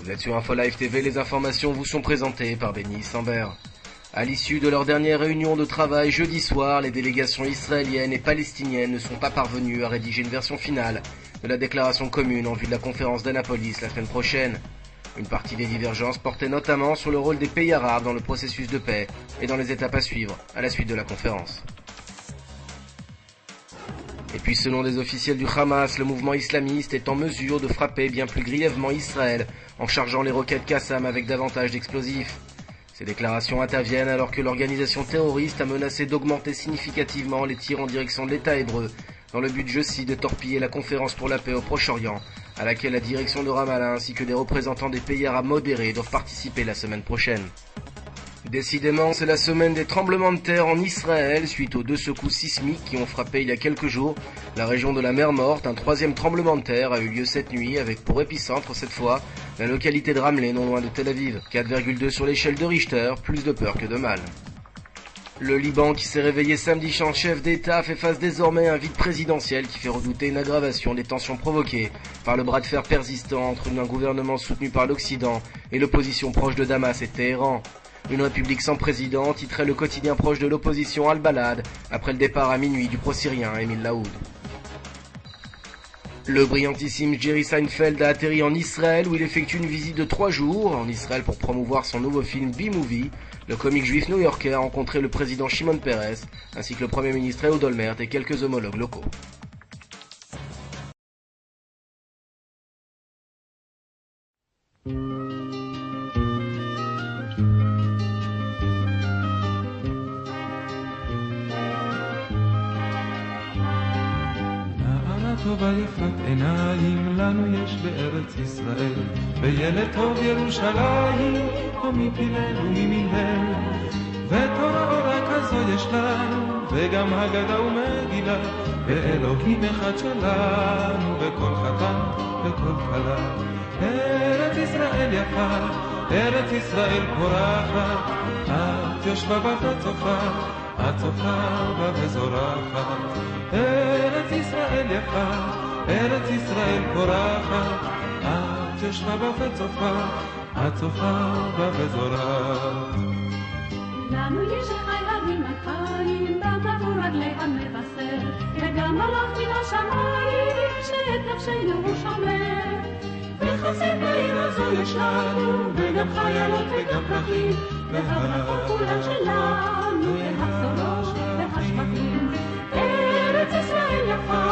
Vous êtes sur InfoLive TV, les informations vous sont présentées par Benny Sambert. À l'issue de leur dernière réunion de travail jeudi soir, les délégations israéliennes et palestiniennes ne sont pas parvenues à rédiger une version finale de la déclaration commune en vue de la conférence d'Annapolis la semaine prochaine. Une partie des divergences portait notamment sur le rôle des pays arabes dans le processus de paix et dans les étapes à suivre à la suite de la conférence. Et puis selon des officiels du Hamas, le mouvement islamiste est en mesure de frapper bien plus grièvement Israël en chargeant les roquettes Qassam avec davantage d'explosifs. Ces déclarations interviennent alors que l'organisation terroriste a menacé d'augmenter significativement les tirs en direction de l'État hébreu, dans le but, je cite, de torpiller la conférence pour la paix au Proche-Orient, à laquelle la direction de Ramallah ainsi que des représentants des pays arabes modérés doivent participer la semaine prochaine. Décidément, c'est la semaine des tremblements de terre en Israël suite aux 2 secousses sismiques qui ont frappé il y a quelques jours la région de la mer Morte. Un 3e tremblement de terre a eu lieu cette nuit avec pour épicentre cette fois la localité de Ramleh non loin de Tel Aviv. 4,2 sur l'échelle de Richter, plus de peur que de mal. Le Liban qui s'est réveillé samedi en chef d'État fait face désormais à un vide présidentiel qui fait redouter une aggravation des tensions provoquées par le bras de fer persistant entre un gouvernement soutenu par l'Occident et l'opposition proche de Damas et Téhéran. Une république sans président, titrait le quotidien proche de l'opposition Al-Balad, après le départ à minuit du pro-syrien Émile Laoud. Le brillantissime Jerry Seinfeld a atterri en Israël où il effectue une visite de 3 jours en Israël pour promouvoir son nouveau film B-Movie. Le comique juif new-yorkais a rencontré le président Shimon Peres, ainsi que le premier ministre Ehud Olmert et quelques homologues locaux. טובה יפת עיניים לנו יש בארץ ישראל וילד טוב ירושלים או מפילל וממילל ותורה אורה כזו יש לנו וגם הגדה ומגילה ואלוהים אחד שלנו וכל חתן וכל כלה ארץ ישראל יפה ארץ ישראל פורחת את יושבה בה וצופה את צופה בה וזורחת ארץ ישראל יפה, ארץ ישראל פורחת את יושבה בה וצופה, את צופה בה וזורחת לנו יש חיילים 200 בעבור רגלי המבשר וגם מלאך מן השמיים שאת נפשנו הוא שומר וחסד בעיר הזו יש לנו וגם חיילות וגם פרחים והברכות כולן שלנו אל הבשורות והשבחים ארץ ישראל יפה,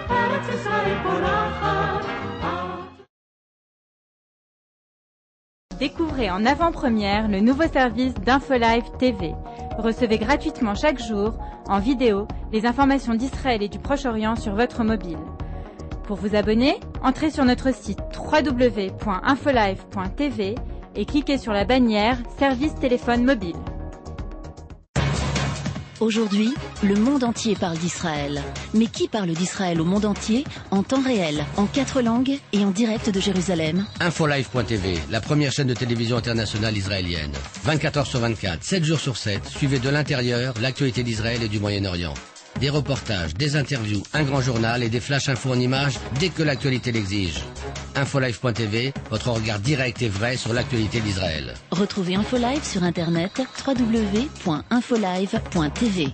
ארץ ישראל פורחת Découvrez en avant-première le nouveau service d'InfoLive TV. Recevez gratuitement chaque jour, en vidéo, les informations d'Israël et du Proche-Orient sur votre mobile. Pour vous abonner, entrez sur notre site www.infolive.tv et cliquez sur la bannière Service téléphone mobile. Aujourd'hui, le monde entier parle d'Israël. Mais qui parle d'Israël au monde entier, en temps réel, en 4 langues et en direct de Jérusalem? InfoLive.tv, la première chaîne de télévision internationale israélienne. 24 heures sur 24, 7 jours sur 7, suivez de l'intérieur l'actualité d'Israël et du Moyen-Orient. Des reportages, des interviews, un grand journal et des flash infos en images dès que l'actualité l'exige. InfoLive.tv, votre regard direct et vrai sur l'actualité d'Israël. Retrouvez InfoLive sur internet www.infolive.tv.